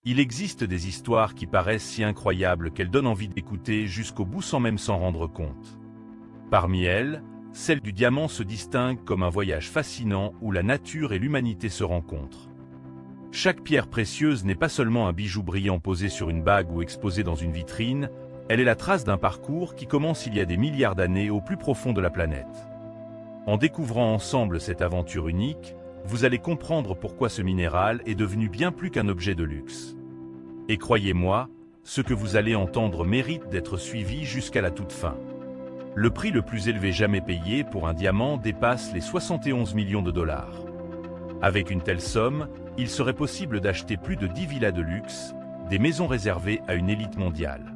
Il existe des histoires qui paraissent si incroyables qu'elles donnent envie d'écouter jusqu'au bout sans même s'en rendre compte. Parmi elles, celle du diamant se distingue comme un voyage fascinant où la nature et l'humanité se rencontrent. Chaque pierre précieuse n'est pas seulement un bijou brillant posé sur une bague ou exposé dans une vitrine, elle est la trace d'un parcours qui commence il y a des milliards d'années au plus profond de la planète. En découvrant ensemble cette aventure unique, vous allez comprendre pourquoi ce minéral est devenu bien plus qu'un objet de luxe. Et croyez-moi, ce que vous allez entendre mérite d'être suivi jusqu'à la toute fin. Le prix le plus élevé jamais payé pour un diamant dépasse les 71 millions de dollars. Avec une telle somme, il serait possible d'acheter plus de 10 villas de luxe, des maisons réservées à une élite mondiale.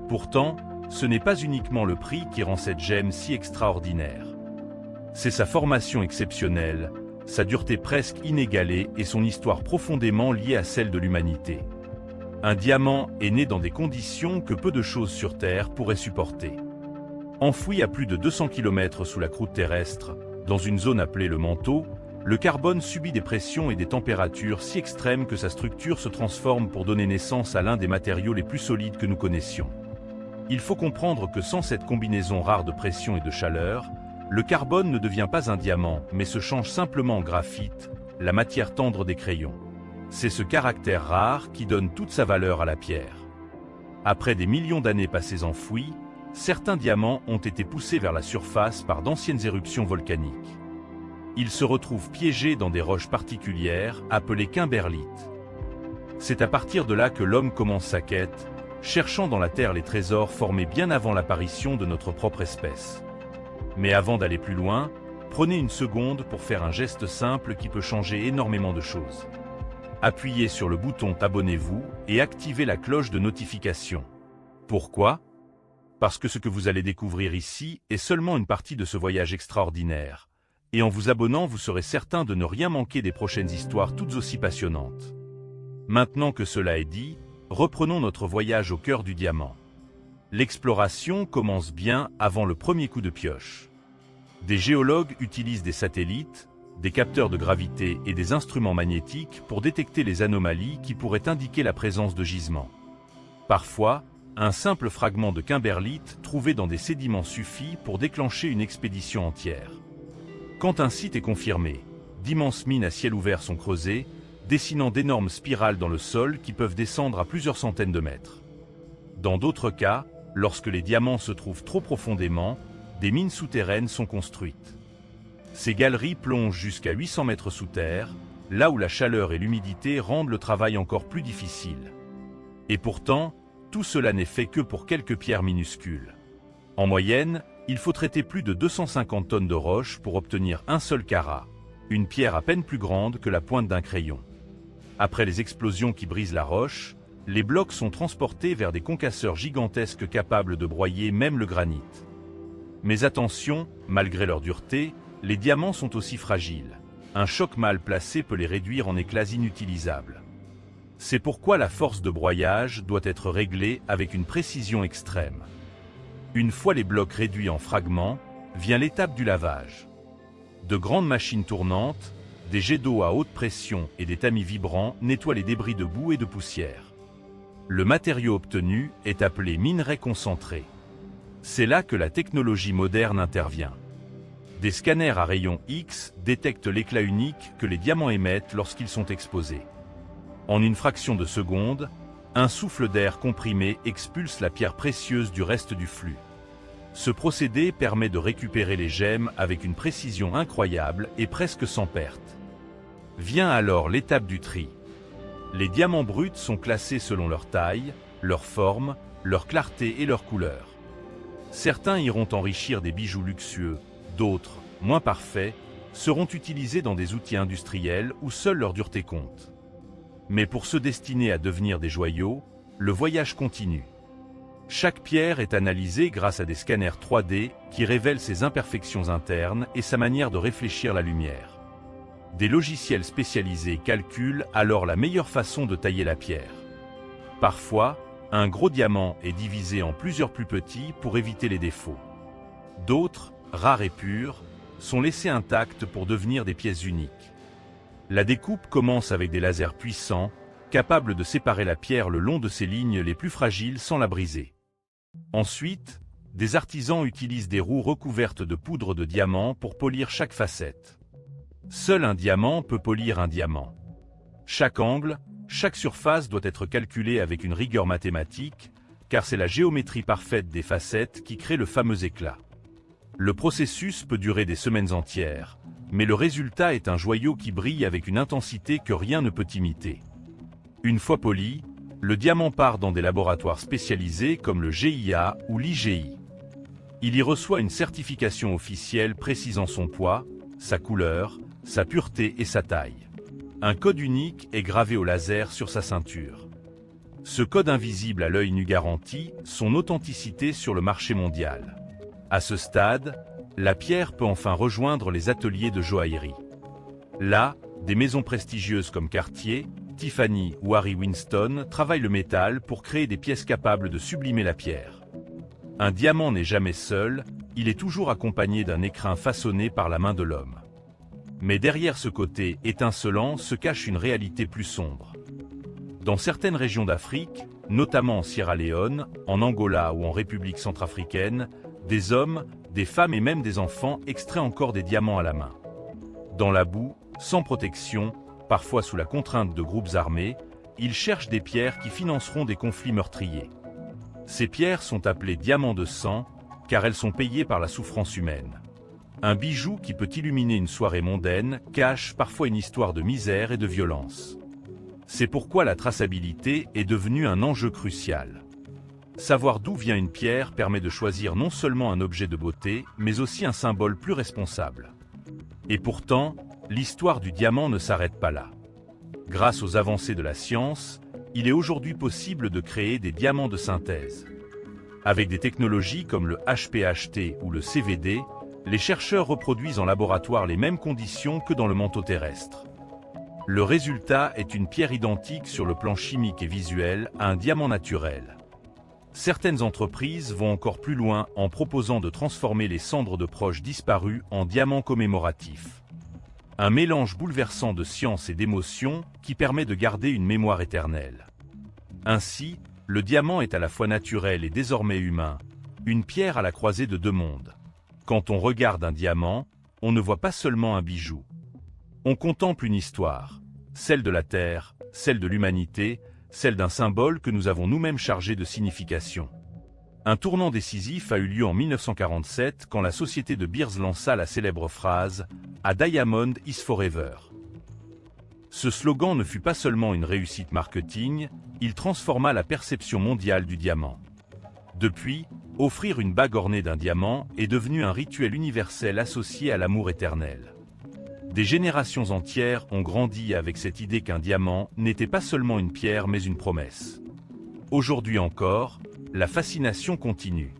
Pourtant, ce n'est pas uniquement le prix qui rend cette gemme si extraordinaire. C'est sa formation exceptionnelle, sa dureté presque inégalée et son histoire profondément liée à celle de l'humanité. Un diamant est né dans des conditions que peu de choses sur Terre pourraient supporter. Enfoui à plus de 200 km sous la croûte terrestre, dans une zone appelée le manteau, le carbone subit des pressions et des températures si extrêmes que sa structure se transforme pour donner naissance à l'un des matériaux les plus solides que nous connaissions. Il faut comprendre que sans cette combinaison rare de pression et de chaleur, le carbone ne devient pas un diamant, mais se change simplement en graphite, la matière tendre des crayons. C'est ce caractère rare qui donne toute sa valeur à la pierre. Après des millions d'années passées enfouies, certains diamants ont été poussés vers la surface par d'anciennes éruptions volcaniques. Ils se retrouvent piégés dans des roches particulières, appelées kimberlites. C'est à partir de là que l'homme commence sa quête, cherchant dans la terre les trésors formés bien avant l'apparition de notre propre espèce. Mais avant d'aller plus loin, prenez une seconde pour faire un geste simple qui peut changer énormément de choses. Appuyez sur le bouton « Abonnez-vous » et activez la cloche de notification. Pourquoi ? Parce que ce que vous allez découvrir ici est seulement une partie de ce voyage extraordinaire. Et en vous abonnant, vous serez certain de ne rien manquer des prochaines histoires toutes aussi passionnantes. Maintenant que cela est dit, reprenons notre voyage au cœur du diamant. L'exploration commence bien avant le premier coup de pioche. Des géologues utilisent des satellites, des capteurs de gravité et des instruments magnétiques pour détecter les anomalies qui pourraient indiquer la présence de gisements. Parfois, un simple fragment de kimberlite trouvé dans des sédiments suffit pour déclencher une expédition entière. Quand un site est confirmé, d'immenses mines à ciel ouvert sont creusées, dessinant d'énormes spirales dans le sol qui peuvent descendre à plusieurs centaines de mètres. Dans d'autres cas, lorsque les diamants se trouvent trop profondément, des mines souterraines sont construites. Ces galeries plongent jusqu'à 800 mètres sous terre, là où la chaleur et l'humidité rendent le travail encore plus difficile. Et pourtant, tout cela n'est fait que pour quelques pierres minuscules. En moyenne, il faut traiter plus de 250 tonnes de roches pour obtenir un seul carat, une pierre à peine plus grande que la pointe d'un crayon. Après les explosions qui brisent la roche, les blocs sont transportés vers des concasseurs gigantesques capables de broyer même le granit. Mais attention, malgré leur dureté, les diamants sont aussi fragiles. Un choc mal placé peut les réduire en éclats inutilisables. C'est pourquoi la force de broyage doit être réglée avec une précision extrême. Une fois les blocs réduits en fragments, vient l'étape du lavage. De grandes machines tournantes, des jets d'eau à haute pression et des tamis vibrants nettoient les débris de boue et de poussière. Le matériau obtenu est appelé minerai concentré. C'est là que la technologie moderne intervient. Des scanners à rayons X détectent l'éclat unique que les diamants émettent lorsqu'ils sont exposés. En une fraction de seconde, un souffle d'air comprimé expulse la pierre précieuse du reste du flux. Ce procédé permet de récupérer les gemmes avec une précision incroyable et presque sans perte. Vient alors l'étape du tri. Les diamants bruts sont classés selon leur taille, leur forme, leur clarté et leur couleur. Certains iront enrichir des bijoux luxueux, d'autres, moins parfaits, seront utilisés dans des outils industriels où seule leur dureté compte. Mais pour ceux destinés à devenir des joyaux, le voyage continue. Chaque pierre est analysée grâce à des scanners 3D qui révèlent ses imperfections internes et sa manière de réfléchir la lumière. Des logiciels spécialisés calculent alors la meilleure façon de tailler la pierre. Parfois, un gros diamant est divisé en plusieurs plus petits pour éviter les défauts. D'autres, rares et purs, sont laissés intacts pour devenir des pièces uniques. La découpe commence avec des lasers puissants, capable de séparer la pierre le long de ses lignes les plus fragiles sans la briser. Ensuite, des artisans utilisent des roues recouvertes de poudre de diamant pour polir chaque facette. Seul un diamant peut polir un diamant. Chaque angle, chaque surface doit être calculée avec une rigueur mathématique, car c'est la géométrie parfaite des facettes qui crée le fameux éclat. Le processus peut durer des semaines entières, mais le résultat est un joyau qui brille avec une intensité que rien ne peut imiter. Une fois poli, le diamant part dans des laboratoires spécialisés comme le GIA ou l'IGI. Il y reçoit une certification officielle précisant son poids, sa couleur, sa pureté et sa taille. Un code unique est gravé au laser sur sa ceinture. Ce code invisible à l'œil nu garantit son authenticité sur le marché mondial. À ce stade, la pierre peut enfin rejoindre les ateliers de joaillerie. Là, des maisons prestigieuses comme Cartier, Tiffany ou Harry Winston travaillent le métal pour créer des pièces capables de sublimer la pierre. Un diamant n'est jamais seul, il est toujours accompagné d'un écrin façonné par la main de l'homme. Mais derrière ce côté étincelant se cache une réalité plus sombre. Dans certaines régions d'Afrique, notamment en Sierra Leone, en Angola ou en République centrafricaine, des hommes, des femmes et même des enfants extraient encore des diamants à la main. Dans la boue, sans protection, parfois sous la contrainte de groupes armés, ils cherchent des pierres qui financeront des conflits meurtriers. Ces pierres sont appelées diamants de sang, car elles sont payées par la souffrance humaine. Un bijou qui peut illuminer une soirée mondaine cache parfois une histoire de misère et de violence. C'est pourquoi la traçabilité est devenue un enjeu crucial. Savoir d'où vient une pierre permet de choisir non seulement un objet de beauté, mais aussi un symbole plus responsable. Et pourtant, l'histoire du diamant ne s'arrête pas là. Grâce aux avancées de la science, il est aujourd'hui possible de créer des diamants de synthèse. Avec des technologies comme le HPHT ou le CVD, les chercheurs reproduisent en laboratoire les mêmes conditions que dans le manteau terrestre. Le résultat est une pierre identique sur le plan chimique et visuel à un diamant naturel. Certaines entreprises vont encore plus loin en proposant de transformer les cendres de proches disparus en diamants commémoratifs. Un mélange bouleversant de science et d'émotion qui permet de garder une mémoire éternelle. Ainsi, le diamant est à la fois naturel et désormais humain, une pierre à la croisée de deux mondes. Quand on regarde un diamant, on ne voit pas seulement un bijou. On contemple une histoire, celle de la Terre, celle de l'humanité, celle d'un symbole que nous avons nous-mêmes chargé de signification. Un tournant décisif a eu lieu en 1947 quand la société de Beers lança la célèbre phrase « A diamond is forever ». Ce slogan ne fut pas seulement une réussite marketing, il transforma la perception mondiale du diamant. Depuis, offrir une bague ornée d'un diamant est devenu un rituel universel associé à l'amour éternel. Des générations entières ont grandi avec cette idée qu'un diamant n'était pas seulement une pierre mais une promesse. Aujourd'hui encore, la fascination continue.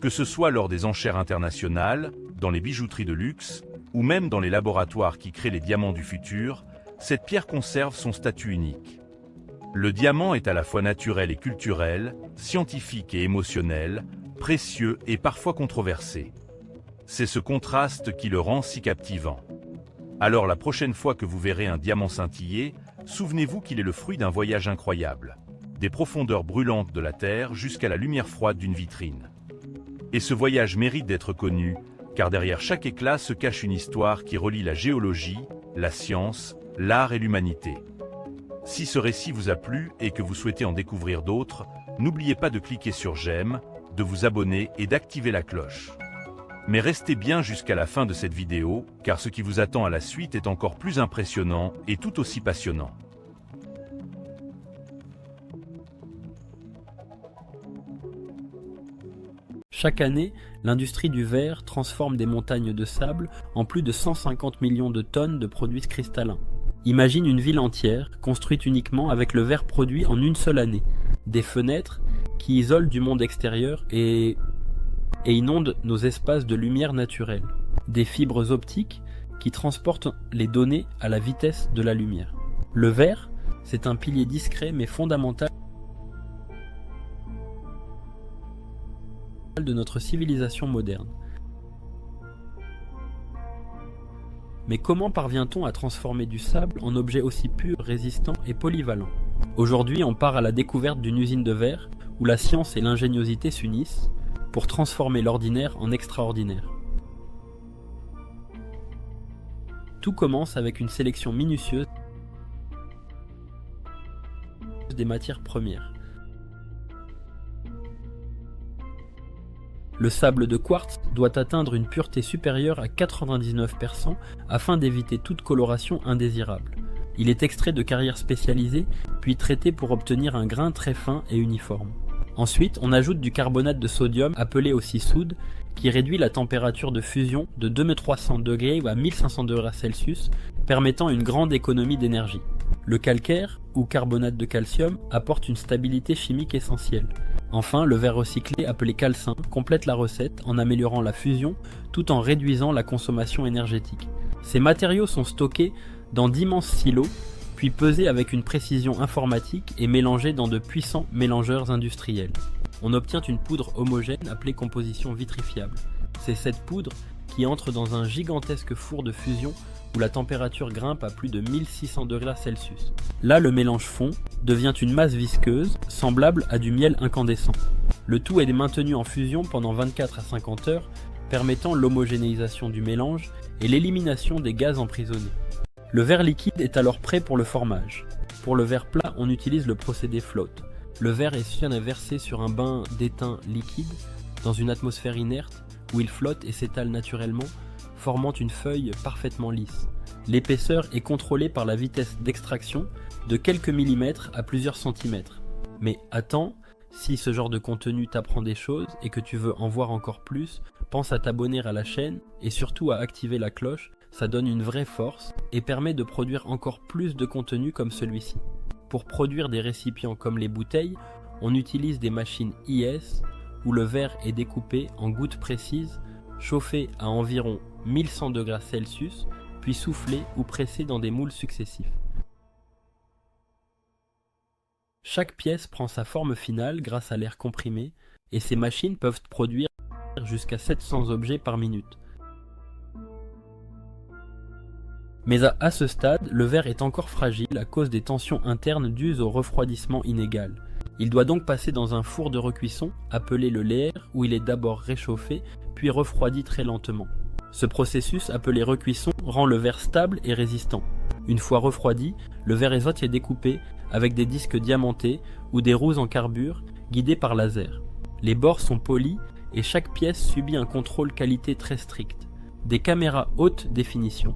Que ce soit lors des enchères internationales, dans les bijouteries de luxe, ou même dans les laboratoires qui créent les diamants du futur, cette pierre conserve son statut unique. Le diamant est à la fois naturel et culturel, scientifique et émotionnel, précieux et parfois controversé. C'est ce contraste qui le rend si captivant. Alors la prochaine fois que vous verrez un diamant scintiller, souvenez-vous qu'il est le fruit d'un voyage incroyable, des profondeurs brûlantes de la Terre jusqu'à la lumière froide d'une vitrine. Et ce voyage mérite d'être connu, car derrière chaque éclat se cache une histoire qui relie la géologie, la science, l'art et l'humanité. Si ce récit vous a plu et que vous souhaitez en découvrir d'autres, n'oubliez pas de cliquer sur j'aime, de vous abonner et d'activer la cloche. Mais restez bien jusqu'à la fin de cette vidéo, car ce qui vous attend à la suite est encore plus impressionnant et tout aussi passionnant. Chaque année, l'industrie du verre transforme des montagnes de sable en plus de 150 millions de tonnes de produits cristallins. Imagine une ville entière, construite uniquement avec le verre produit en une seule année. Des fenêtres qui isolent du monde extérieur et inondent nos espaces de lumière naturelle. Des fibres optiques qui transportent les données à la vitesse de la lumière. Le verre, c'est un pilier discret mais fondamental de notre civilisation moderne. Mais comment parvient-on à transformer du sable en objet aussi pur, résistant et polyvalent ? Aujourd'hui, on part à la découverte d'une usine de verre où la science et l'ingéniosité s'unissent pour transformer l'ordinaire en extraordinaire. Tout commence avec une sélection minutieuse des matières premières. Le sable de quartz doit atteindre une pureté supérieure à 99% afin d'éviter toute coloration indésirable. Il est extrait de carrières spécialisées, puis traité pour obtenir un grain très fin et uniforme. Ensuite, on ajoute du carbonate de sodium, appelé aussi soude, qui réduit la température de fusion de 2300 degrés à 1500 degrés Celsius, permettant une grande économie d'énergie. Le calcaire, ou carbonate de calcium, apporte une stabilité chimique essentielle. Enfin, le verre recyclé, appelé calcin, complète la recette en améliorant la fusion tout en réduisant la consommation énergétique. Ces matériaux sont stockés dans d'immenses silos, puis pesés avec une précision informatique et mélangés dans de puissants mélangeurs industriels. On obtient une poudre homogène appelée composition vitrifiable. C'est cette poudre qui entre dans un gigantesque four de fusion où la température grimpe à plus de 1600 degrés Celsius. Là, le mélange fond, devient une masse visqueuse, semblable à du miel incandescent. Le tout est maintenu en fusion pendant 24 à 50 heures, permettant l'homogénéisation du mélange et l'élimination des gaz emprisonnés. Le verre liquide est alors prêt pour le formage. Pour le verre plat, on utilise le procédé float. Le verre est versé sur un bain d'étain liquide dans une atmosphère inerte où il flotte et s'étale naturellement, formant une feuille parfaitement lisse. L'épaisseur est contrôlée par la vitesse d'extraction de quelques millimètres à plusieurs centimètres. Mais attends, si ce genre de contenu t'apprend des choses et que tu veux en voir encore plus, pense à t'abonner à la chaîne et surtout à activer la cloche, ça donne une vraie force et permet de produire encore plus de contenu comme celui-ci. Pour produire des récipients comme les bouteilles, on utilise des machines IS où le verre est découpé en gouttes précises, chauffé à environ 1100 degrés Celsius, puis soufflé ou pressé dans des moules successifs. Chaque pièce prend sa forme finale grâce à l'air comprimé, et ces machines peuvent produire jusqu'à 700 objets par minute. Mais à ce stade, le verre est encore fragile à cause des tensions internes dues au refroidissement inégal. Il doit donc passer dans un four de recuisson, appelé le layer, où il est d'abord réchauffé, puis refroidi très lentement. Ce processus, appelé recuisson, rend le verre stable et résistant. Une fois refroidi, le verre est découpé avec des disques diamantés ou des roues en carbure guidées par laser. Les bords sont polis et chaque pièce subit un contrôle qualité très strict. Des caméras haute définition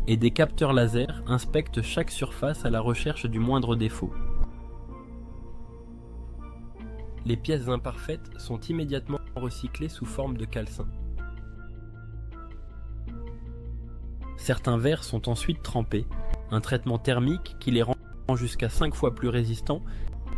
et des capteurs laser inspectent chaque surface à la recherche du moindre défaut. Les pièces imparfaites sont immédiatement recyclées sous forme de calcin. Certains verres sont ensuite trempés, un traitement thermique qui les rend jusqu'à 5 fois plus résistants,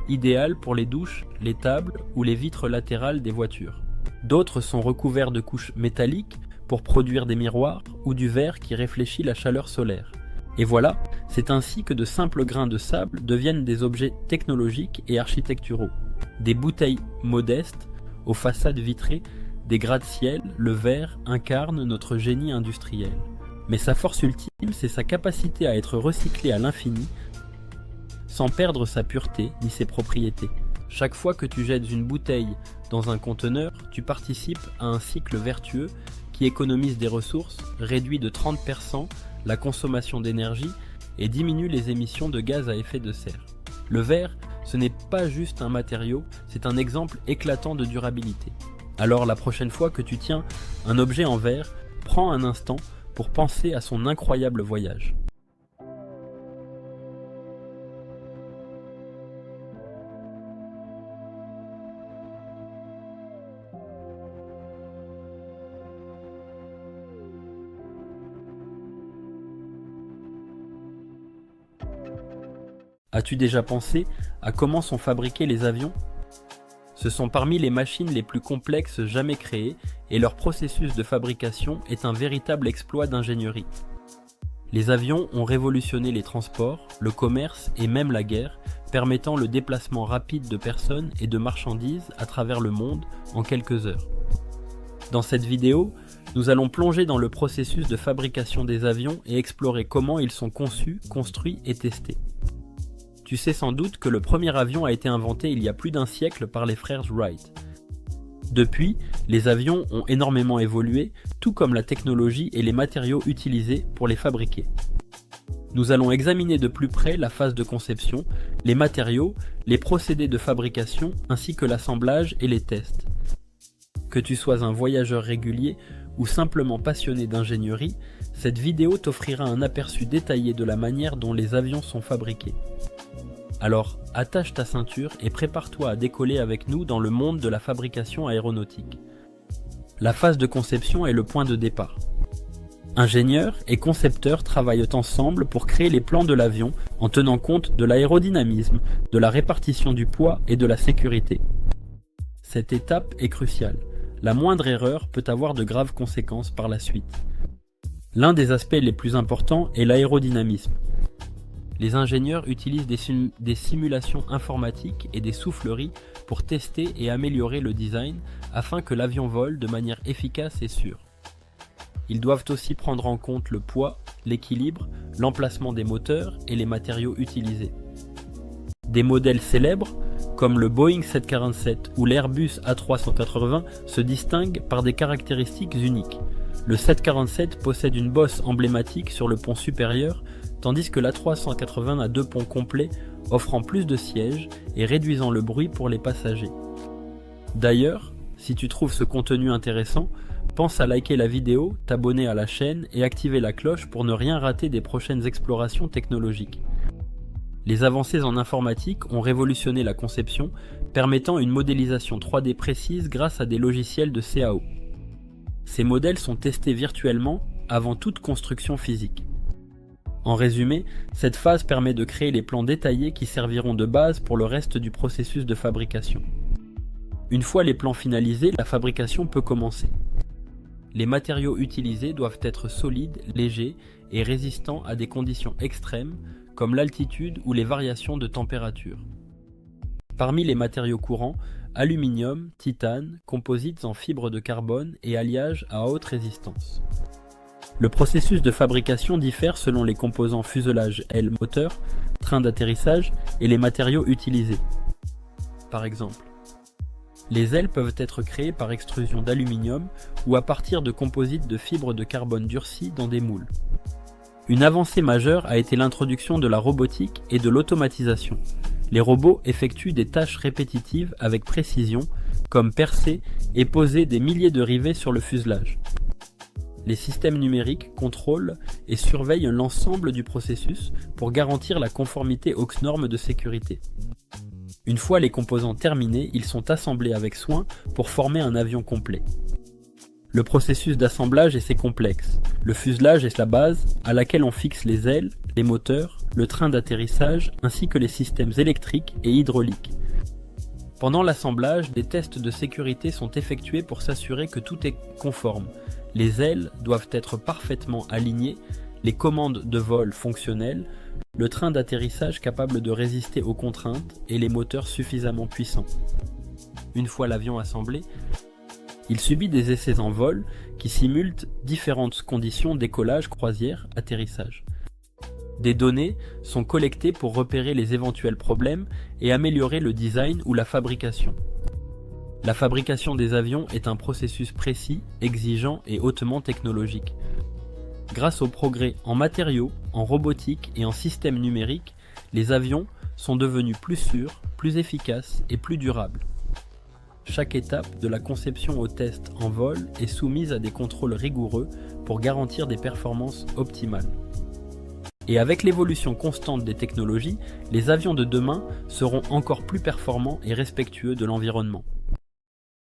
idéal pour les douches, les tables ou les vitres latérales des voitures. D'autres sont recouverts de couches métalliques pour produire des miroirs ou du verre qui réfléchit la chaleur solaire. Et voilà, c'est ainsi que de simples grains de sable deviennent des objets technologiques et architecturaux. Des bouteilles modestes, aux façades vitrées, des gratte-ciel, le verre incarne notre génie industriel. Mais sa force ultime, c'est sa capacité à être recyclé à l'infini, sans perdre sa pureté ni ses propriétés. Chaque fois que tu jettes une bouteille dans un conteneur, tu participes à un cycle vertueux qui économise des ressources, réduit de 30% la consommation d'énergie et diminue les émissions de gaz à effet de serre. Le verre, ce n'est pas juste un matériau, c'est un exemple éclatant de durabilité. Alors la prochaine fois que tu tiens un objet en verre, prends un instant pour penser à son incroyable voyage. As-tu déjà pensé à comment sont fabriqués les avions ? Ce sont parmi les machines les plus complexes jamais créées et leur processus de fabrication est un véritable exploit d'ingénierie. Les avions ont révolutionné les transports, le commerce et même la guerre, permettant le déplacement rapide de personnes et de marchandises à travers le monde en quelques heures. Dans cette vidéo, nous allons plonger dans le processus de fabrication des avions et explorer comment ils sont conçus, construits et testés. Tu sais sans doute que le premier avion a été inventé il y a plus d'un siècle par les frères Wright. Depuis, les avions ont énormément évolué, tout comme la technologie et les matériaux utilisés pour les fabriquer. Nous allons examiner de plus près la phase de conception, les matériaux, les procédés de fabrication ainsi que l'assemblage et les tests. Que tu sois un voyageur régulier ou simplement passionné d'ingénierie, cette vidéo t'offrira un aperçu détaillé de la manière dont les avions sont fabriqués. Alors, attache ta ceinture et prépare-toi à décoller avec nous dans le monde de la fabrication aéronautique. La phase de conception est le point de départ. Ingénieurs et concepteurs travaillent ensemble pour créer les plans de l'avion en tenant compte de l'aérodynamisme, de la répartition du poids et de la sécurité. Cette étape est cruciale. La moindre erreur peut avoir de graves conséquences par la suite. L'un des aspects les plus importants est l'aérodynamisme. Les ingénieurs utilisent des simulations informatiques et des souffleries pour tester et améliorer le design afin que l'avion vole de manière efficace et sûre. Ils doivent aussi prendre en compte le poids, l'équilibre, l'emplacement des moteurs et les matériaux utilisés. Des modèles célèbres, comme le Boeing 747 ou l'Airbus A380, se distinguent par des caractéristiques uniques. Le 747 possède une bosse emblématique sur le pont supérieur, tandis que l'A380 a 2 ponts complets, offrant plus de sièges et réduisant le bruit pour les passagers. D'ailleurs, si tu trouves ce contenu intéressant, pense à liker la vidéo, t'abonner à la chaîne et activer la cloche pour ne rien rater des prochaines explorations technologiques. Les avancées en informatique ont révolutionné la conception, permettant une modélisation 3D précise grâce à des logiciels de CAO. Ces modèles sont testés virtuellement avant toute construction physique. En résumé, cette phase permet de créer les plans détaillés qui serviront de base pour le reste du processus de fabrication. Une fois les plans finalisés, la fabrication peut commencer. Les matériaux utilisés doivent être solides, légers et résistants à des conditions extrêmes, comme l'altitude ou les variations de température. Parmi les matériaux courants, aluminium, titane, composites en fibre de carbone et alliages à haute résistance. Le processus de fabrication diffère selon les composants fuselage aile moteur, train d'atterrissage et les matériaux utilisés. Par exemple, les ailes peuvent être créées par extrusion d'aluminium ou à partir de composites de fibres de carbone durcies dans des moules. Une avancée majeure a été l'introduction de la robotique et de l'automatisation. Les robots effectuent des tâches répétitives avec précision, comme percer et poser des milliers de rivets sur le fuselage. Les systèmes numériques contrôlent et surveillent l'ensemble du processus pour garantir la conformité aux normes de sécurité. Une fois les composants terminés, ils sont assemblés avec soin pour former un avion complet. Le processus d'assemblage est assez complexe. Le fuselage est la base à laquelle on fixe les ailes, les moteurs, le train d'atterrissage ainsi que les systèmes électriques et hydrauliques. Pendant l'assemblage, des tests de sécurité sont effectués pour s'assurer que tout est conforme. Les ailes doivent être parfaitement alignées, les commandes de vol fonctionnelles, le train d'atterrissage capable de résister aux contraintes et les moteurs suffisamment puissants. Une fois l'avion assemblé, il subit des essais en vol qui simulent différentes conditions décollage, croisière, atterrissage. Des données sont collectées pour repérer les éventuels problèmes et améliorer le design ou la fabrication. La fabrication des avions est un processus précis, exigeant et hautement technologique. Grâce aux progrès en matériaux, en robotique et en systèmes numériques, les avions sont devenus plus sûrs, plus efficaces et plus durables. Chaque étape, de la conception au test en vol, est soumise à des contrôles rigoureux pour garantir des performances optimales. Et avec l'évolution constante des technologies, les avions de demain seront encore plus performants et respectueux de l'environnement.